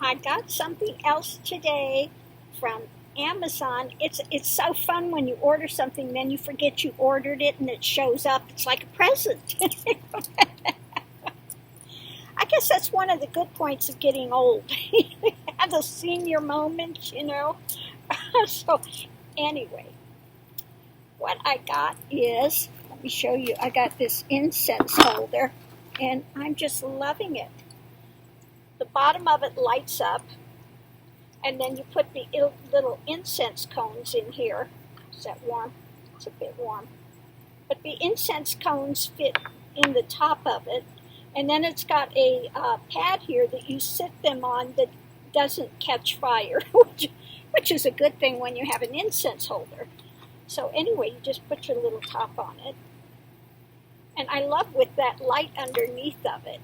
I got something else today from Amazon. It's so fun when you order something, then you forget you ordered it, and it shows up. It's like a present. I guess that's one of the good points of getting old. Have the senior moment. So anyway, what I got is, let me show you. I got this incense holder, and I'm just loving it. The bottom of it lights up, and then you put the little incense cones in here. Is that warm? It's a bit warm. But the incense cones fit in the top of it, and then it's got a pad here that you sit them on that doesn't catch fire, which is a good thing when you have an incense holder. So anyway, you just put your little top on it. And I love with that light underneath of it.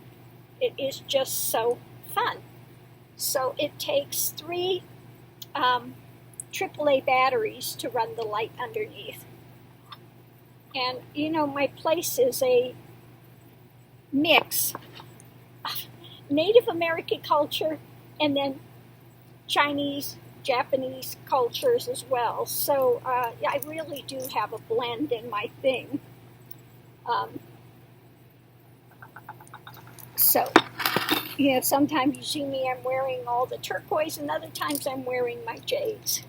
It is just so fun. So it takes 3 AAA batteries to run the light underneath. And, my place is a mix of Native American culture and then Chinese, Japanese cultures as well. So I really do have a blend in my thing. Sometimes you see me, I'm wearing all the turquoise, and other times I'm wearing my jades.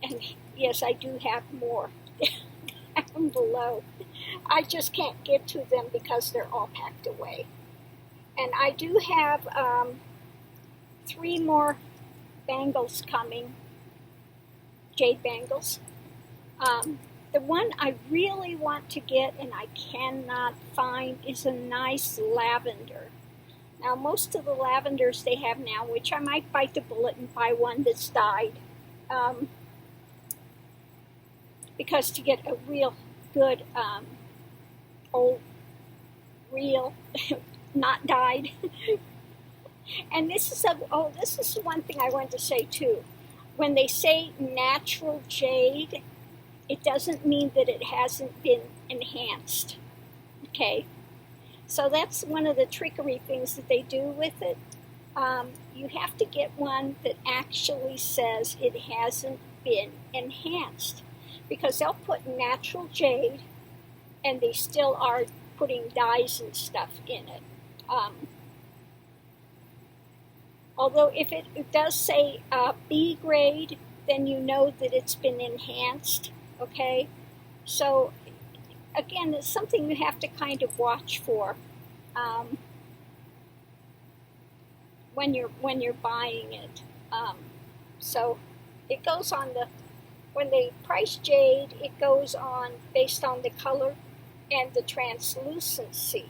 And yes, I do have more down below. I just can't get to them because they're all packed away. And I do have 3 more bangles coming, jade bangles. The one I really want to get and I cannot find is a nice lavender. Now, most of the lavenders they have now, which I might bite the bullet and buy one that's dyed, because to get a real good real, not dyed. And this is one thing I wanted to say too. When they say natural jade, it doesn't mean that it hasn't been enhanced. Okay? So that's one of the trickery things that they do with it. You have to get one that actually says it hasn't been enhanced. Because they'll put natural jade, and they still are putting dyes and stuff in it. Although if it does say B grade, then you know that it's been enhanced. Okay? So, again, it's something you have to kind of watch for when you're buying it. So it goes on when they price jade, it goes on based on the color and the translucency.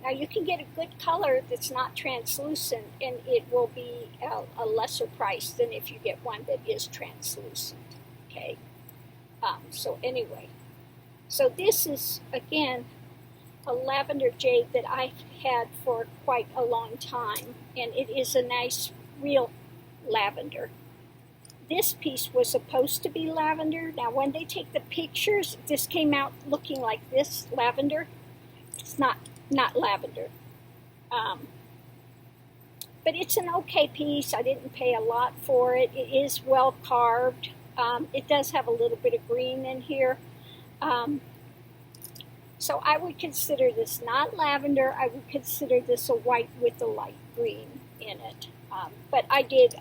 Now you can get a good color that's not translucent, and it will be a lesser price than if you get one that is translucent. Okay. So anyway, so this is, again, a lavender jade that I've had for quite a long time, and it is a nice, real lavender. This piece was supposed to be lavender. Now, when they take the pictures, this came out looking like this, lavender. It's not lavender. But it's an okay piece. I didn't pay a lot for it. It is well carved. It does have a little bit of green in here. So I would consider this not lavender. I would consider this a white with a light green in it. But I did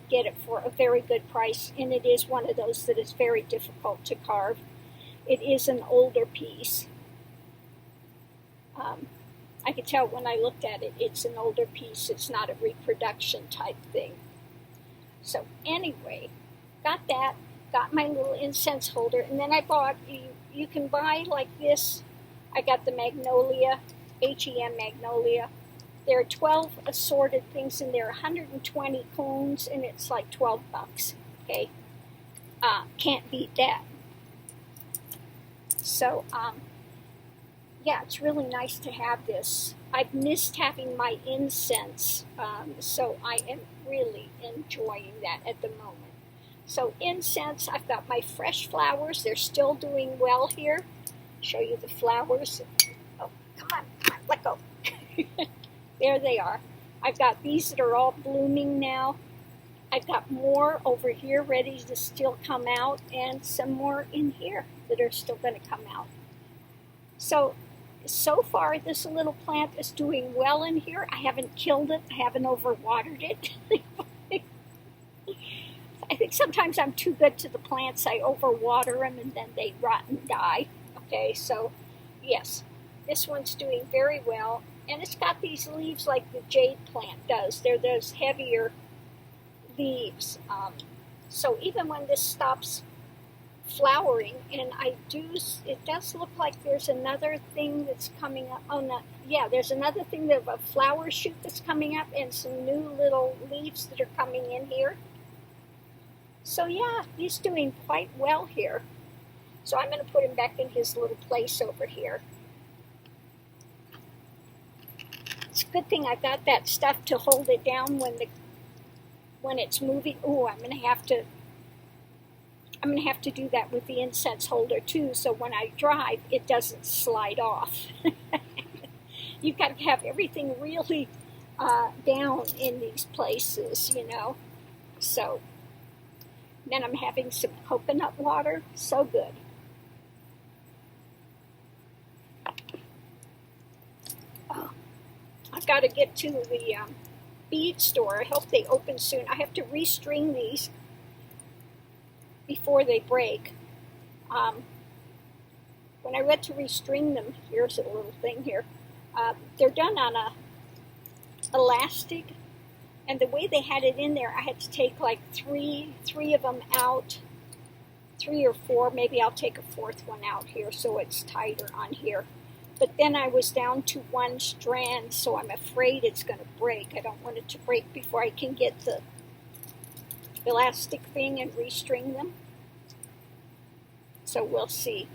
get it for a very good price, and it is one of those that is very difficult to carve. It is an older piece. I could tell when I looked at it, it's an older piece. It's not a reproduction type thing. So anyway, got that, got my little incense holder, and then I bought, you can buy like this. I got the magnolia, HEM magnolia. There are 12 assorted things in there, 120 cones, and it's like $12. Okay, can't beat that. So, yeah, it's really nice to have this. I've missed having my incense, so I am really enjoying that at the moment. So incense, I've got my fresh flowers. They're still doing well here. Show you the flowers. Oh, come on, let go. There they are. I've got these that are all blooming now. I've got more over here ready to still come out, and some more in here that are still going to come out. So far, this little plant is doing well in here. I haven't killed it. I haven't overwatered it. I think sometimes I'm too good to the plants. I overwater them and then they rot and die. Okay, so yes, this one's doing very well. And it's got these leaves like the jade plant does. They're those heavier leaves. So even when this stops flowering, and it does look like there's another thing that's coming up. Oh no, yeah, there's another thing of a flower shoot that's coming up and some new little leaves that are coming in here. So yeah, he's doing quite well here. So I'm going to put him back in his little place over here. It's a good thing I got that stuff to hold it down when it's moving. Oh, I'm going to have to do that with the incense holder too, so when I drive, it doesn't slide off. You've got to have everything really down in these places, you know. So then I'm having some coconut water. So good. Oh, I've got to get to the bead store. I hope they open soon. I have to restring these before they break. When I went to restring them, here's a little thing here. They're done on a elastic, and the way they had it in there, I had to take like three of them out, 3 or 4. Maybe I'll take a 4th one out here so it's tighter on here. But then I was down to 1 strand, so I'm afraid it's going to break. I don't want it to break before I can get the elastic thing and restring them. So we'll see.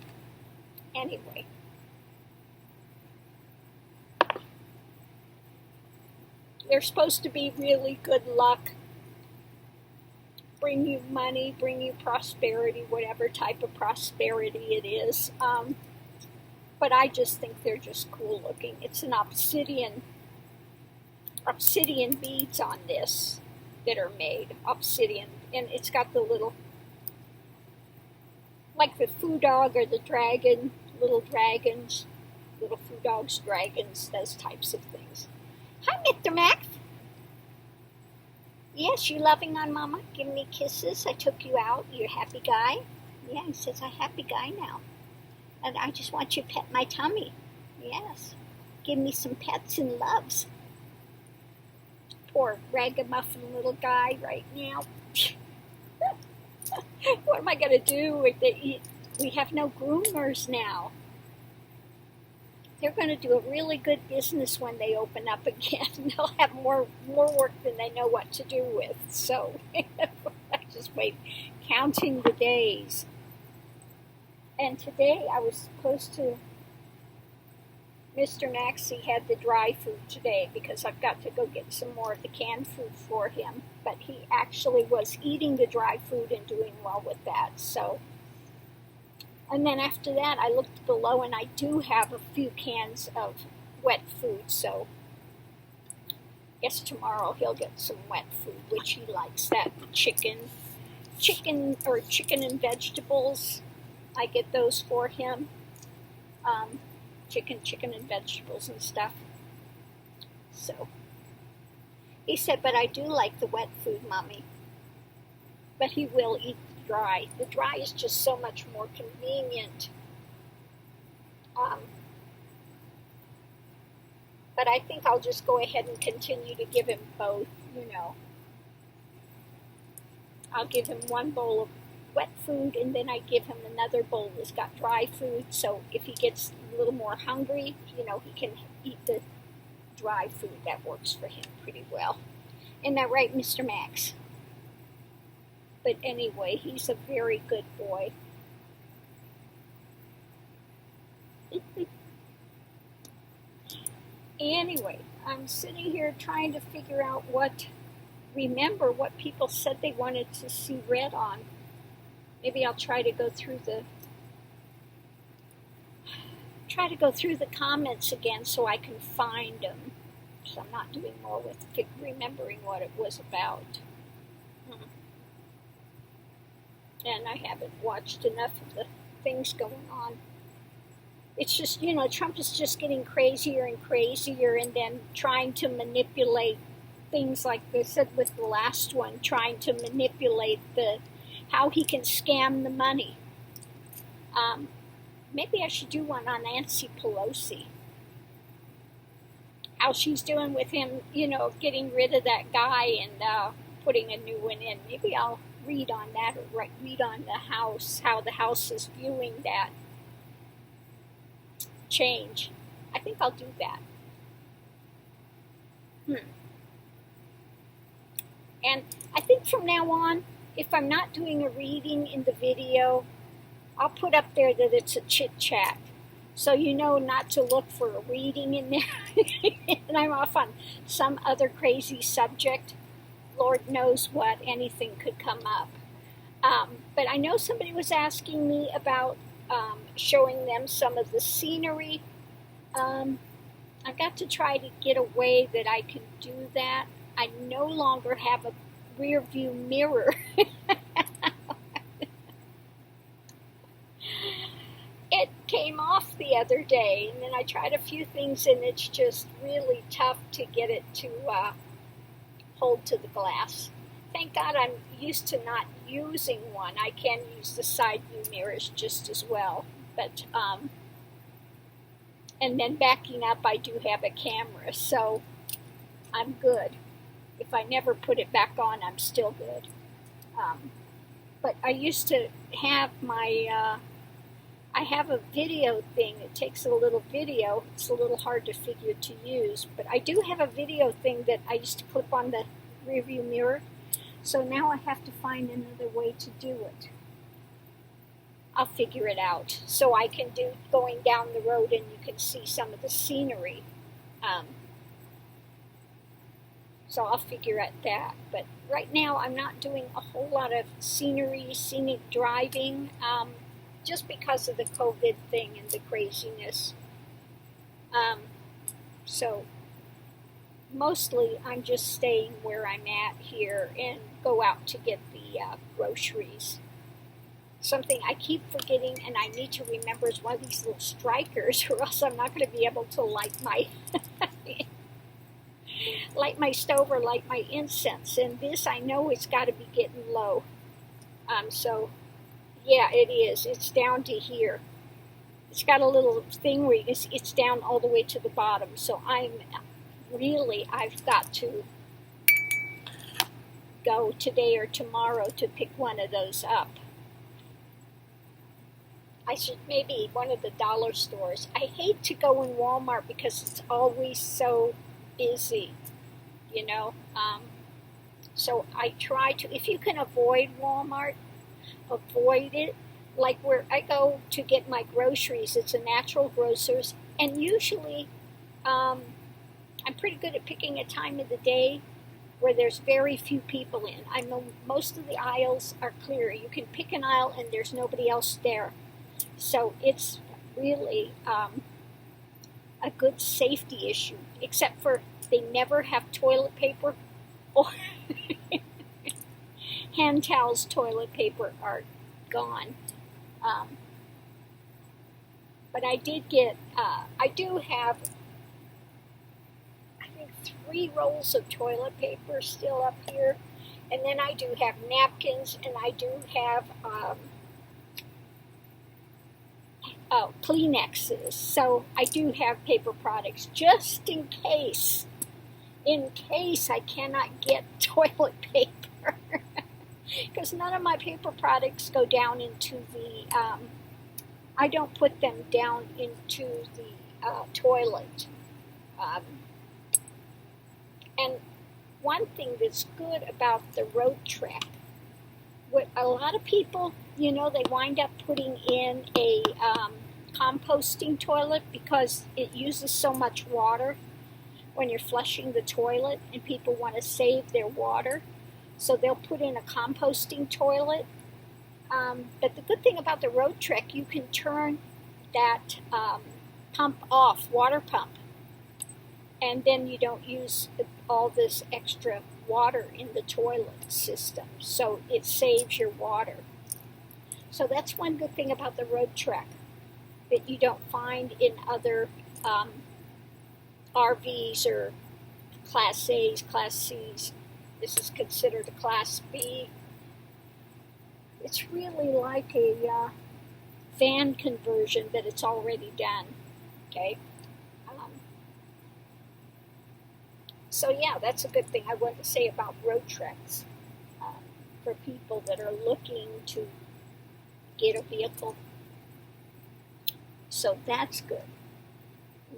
Anyway. They're supposed to be really good luck. Bring you money, bring you prosperity, whatever type of prosperity it is. But I just think they're just cool looking. It's an obsidian beads on this that are made. Obsidian. And it's got the little, like the foo dog or the dragon, little dragons, little foo dogs, dragons, those types of things. Hi, Mr. Max. Yes, you loving on Mama? Give me kisses. I took you out. You're a happy guy? Yeah, he says I'm a happy guy now. And I just want you to pet my tummy. Yes. Give me some pets and loves. Poor ragamuffin little guy right now. What am I going to do? We have no groomers now. They're going to do a really good business when they open up again. They'll have more work than they know what to do with. So I just wait, counting the days. And today I was supposed to, Mr. Maxie had the dry food today because I've got to go get some more of the canned food for him. But he actually was eating the dry food and doing well with that. So. And then after that, I looked below, and I do have a few cans of wet food, so I guess tomorrow he'll get some wet food, which he likes. That chicken and vegetables, I get those for him. Chicken and vegetables and stuff. So he said, but I do like the wet food, Mommy. But he will eat dry. The dry is just so much more convenient. But I think I'll just go ahead and continue to give him both, you know. I'll give him 1 bowl of wet food, and then I give him another bowl that's got dry food, so if he gets a little more hungry, you know, he can eat the dry food. That works for him pretty well. Isn't that right, Mr. Max? But anyway, he's a very good boy. Anyway, I'm sitting here trying to figure out remember what people said they wanted to see read on. Maybe I'll try to go through the comments again so I can find them. So I'm not doing well with remembering what it was about. And I haven't watched enough of the things going on. It's just, Trump is just getting crazier and crazier, and then trying to manipulate things like they said with the last one, trying to manipulate how he can scam the money. Maybe I should do one on Nancy Pelosi. How she's doing with him, getting rid of that guy and putting a new one in. Maybe I'll read on that, or read on the House, how the House is viewing that change. I think I'll do that. And I think from now on, if I'm not doing a reading in the video, I'll put up there that it's a chit chat. So you know not to look for a reading in there. And I'm off on some other crazy subject. Lord knows what, anything could come up. But I know somebody was asking me about showing them some of the scenery. I got to try to get a way that I can do that. I no longer have a rear view mirror. It came off the other day, and then I tried a few things, and it's just really tough to get it to hold to the glass. Thank God I'm used to not using one. I can use the side view mirrors just as well. But, and then backing up, I do have a camera, so I'm good. If I never put it back on, I'm still good. But I used to have my, I have a video thing. It takes a little video. It's a little hard to figure to use, but I do have a video thing that I used to clip on the rear view mirror. So now I have to find another way to do it. I'll figure it out. So I can do going down the road and you can see some of the scenery. So I'll figure out that. But right now I'm not doing a whole lot of scenic driving, just because of the COVID thing and the craziness. So mostly I'm just staying where I'm at here and go out to get the groceries. Something I keep forgetting and I need to remember is one of these little strikers, or else I'm not going to be able to light my stove or light my incense. And this I know it's got to be getting low. So yeah, it is. It's down to here. It's got a little thing where it's down all the way to the bottom. So I've got to go today or tomorrow to pick one of those up. I should maybe one of the dollar stores. I hate to go in Walmart because it's always so busy, So I try to, if you can avoid Walmart, avoid it. Like where I go to get my groceries, it's a natural grocers, and usually I'm pretty good at picking a time of the day where there's very few people in. I know most of the aisles are clear. You can pick an aisle and there's nobody else there. So it's really a good safety issue, except for they never have toilet paper or hand towels. Toilet paper are gone. But I did get, I do have, I think 3 rolls of toilet paper still up here. And then I do have napkins, and I do have Kleenexes. So I do have paper products just in case I cannot get toilet paper. Because none of my paper products go down into the, I don't put them down into the toilet. And one thing that's good about the road trek, what a lot of people, they wind up putting in a composting toilet because it uses so much water when you're flushing the toilet, and people want to save their water. So they'll put in a composting toilet. But the good thing about the road trek, you can turn that pump off, water pump. and then you don't use all this extra water in the toilet system, so it saves your water. So that's one good thing about the road trek that you don't find in other RVs or Class A's, Class C's. This is considered a Class B. It's really like a van conversion, but it's already done. Okay. So yeah, that's a good thing I want to say about road treks for people that are looking to get a vehicle. So that's good.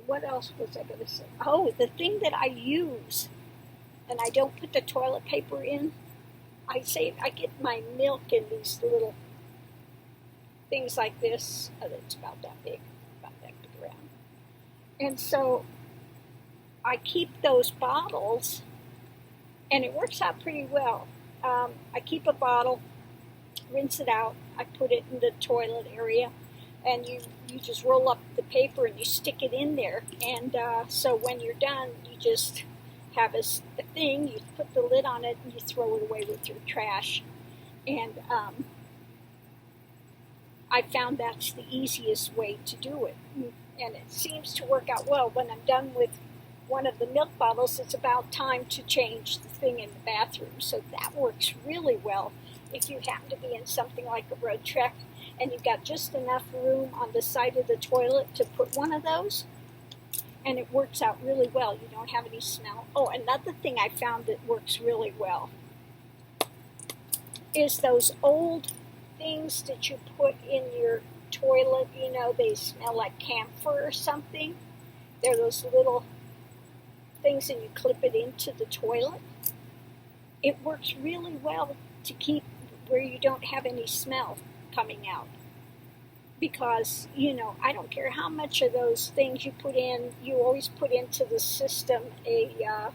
What else was I going to say? Oh, the thing that I use, and I don't put the toilet paper in, I get my milk in these little things like this. Oh, it's about that big around. And so I keep those bottles, and it works out pretty well. I keep a bottle, rinse it out, I put it in the toilet area, and you just roll up the paper and you stick it in there. And so when you're done, you just have a thing, you put the lid on it, and you throw it away with your trash. And I found that's the easiest way to do it. And it seems to work out well. When I'm done with one of the milk bottles, it's about time to change the thing in the bathroom. So that works really well if you happen to be in something like a road trek and you've got just enough room on the side of the toilet to put one of those. And it works out really well. You don't have any smell. Oh, another thing I found that works really well is those old things that you put in your toilet. You know, they smell like camphor or something. They're those little things, and you clip it into the toilet. It works really well to keep where you don't have any smell coming out. Because, you know, I don't care how much of those things you put in, you always put into the system a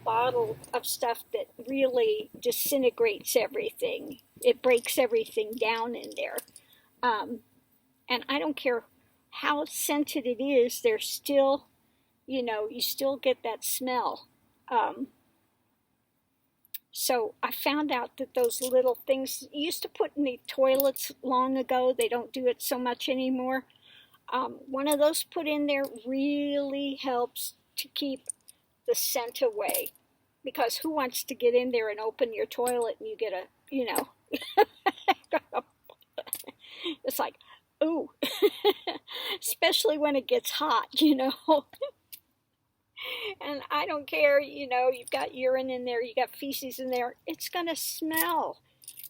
bottle of stuff that really disintegrates everything. It breaks everything down in there. And I don't care how scented it is, there's still, you know, you still get that smell. So I found out that those little things you used to put in the toilets long ago, they don't do it so much anymore. One of those put in there really helps to keep the scent away. Because who wants to get in there and open your toilet and you get a, you know, it's like, ooh, especially when it gets hot, you know. And I don't care, you know, you've got urine in there, you got feces in there, it's going to smell,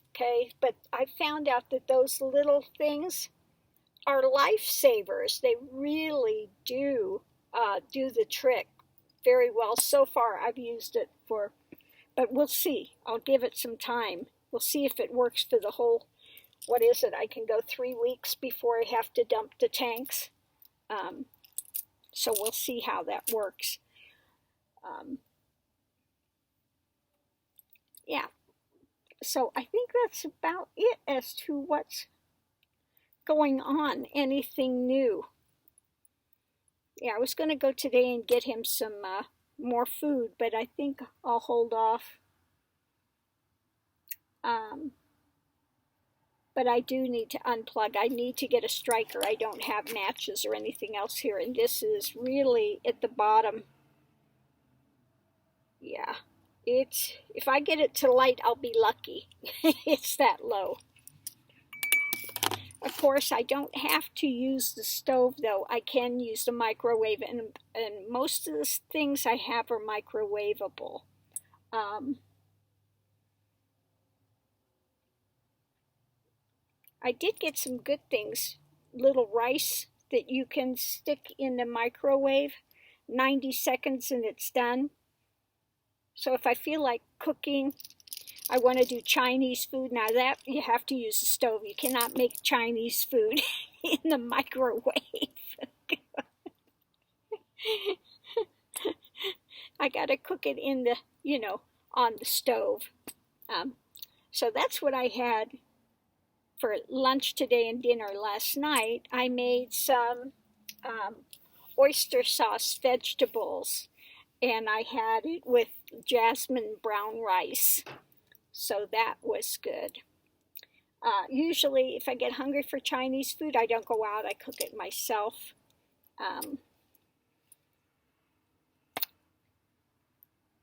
okay? But I found out that those little things are lifesavers. They really do do the trick very well. So far, I've used it for, but we'll see. I'll give it some time. We'll see if it works for the whole, what is it? I can go 3 weeks before I have to dump the tanks. So we'll see how that works. Yeah, so I think that's about it as to what's going on. Anything new? Yeah, I was going to go today and get him some more food, but I think I'll hold off. But I do need to unplug. I need to get a striker. I don't have matches or anything else here, and this is really at the bottom. Yeah, it's, if I get it to light, I'll be lucky. It's that low. Of course, I don't have to use the stove, though. I can use the microwave, and most of the things I have are microwavable. I did get some good things. Little rice that you can stick in the microwave, 90 seconds and it's done. So if I feel like cooking, I want to do Chinese food. Now that you have to use a stove. You cannot make Chinese food in the microwave. I got to cook it in the, you know, on the stove. So that's what I had for lunch today and dinner last night. I made some oyster sauce vegetables, and I had it with jasmine brown rice, so that was good. Usually, if I get hungry for Chinese food, I don't go out, I cook it myself.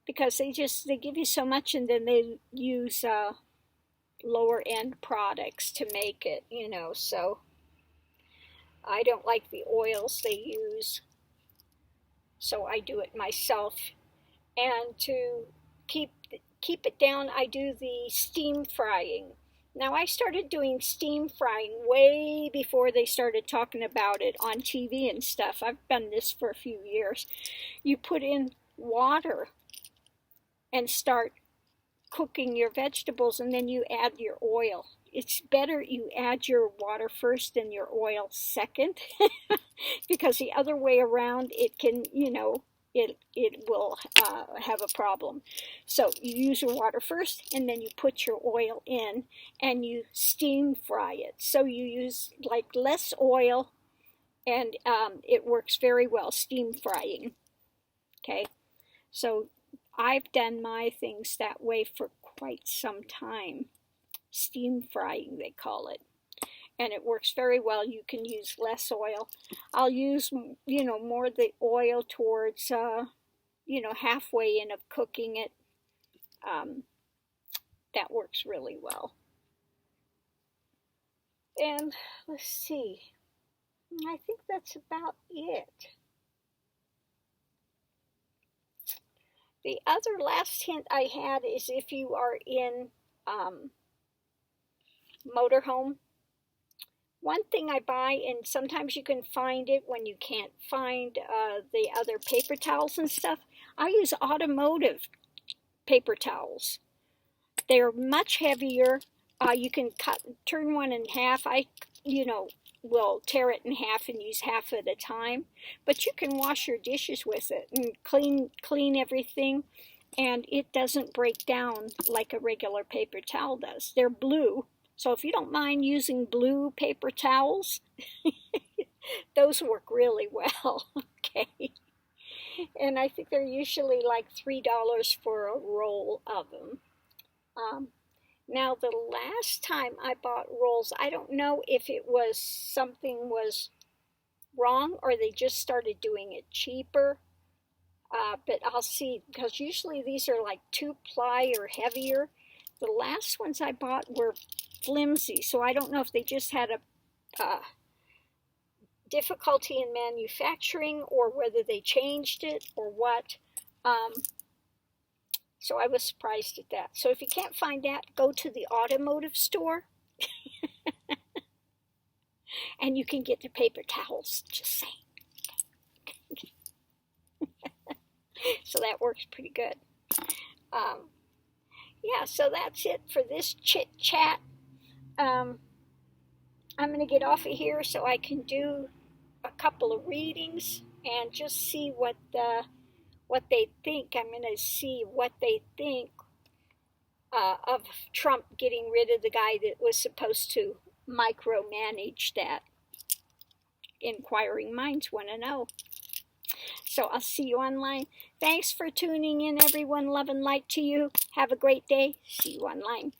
Because they give you so much, and then they use lower end products to make it, so I don't like the oils they use, so I do it myself. And to keep it down, I do the steam frying. Now, I started doing steam frying way before they started talking about it on TV and stuff. I've done this for a few years. You put in water and start cooking your vegetables, and then you add your oil. It's better you add your water first and your oil second, because the other way around, it can, it will have a problem. So you use your water first, and then you put your oil in, and you steam fry it. So you use like less oil, and it works very well, steam frying. Okay, so I've done my things that way for quite some time. Steam frying, they call it. And it works very well. You can use less oil. I'll use, more of the oil towards, halfway in of cooking it. That works really well. And let's see. I think that's about it. The other last hint I had is if you are in motorhome, one thing I buy, and sometimes you can find it when you can't find the other paper towels and stuff, I use automotive paper towels. They're much heavier. You can turn one in half. I, will tear it in half and use half at a time. But you can wash your dishes with it and clean everything, and it doesn't break down like a regular paper towel does. They're blue. So if you don't mind using blue paper towels, those work really well, okay? And I think they're usually like $3 for a roll of them. Now, the last time I bought rolls, I don't know if it was something was wrong or they just started doing it cheaper. But I'll see, because usually these are like 2-ply or heavier. The last ones I bought were flimsy, so I don't know if they just had a difficulty in manufacturing or whether they changed it or what. So I was surprised at that. So if you can't find that, go to the automotive store and you can get the paper towels, just saying. So that works pretty good. Yeah, so that's it for this chit chat. I'm going to get off of here so I can do a couple of readings and just see what they think. I'm going to see what they think of Trump getting rid of the guy that was supposed to micromanage that. Inquiring minds want to know. So I'll see you online. Thanks for tuning in, everyone. Love and light to you. Have a great day. See you online.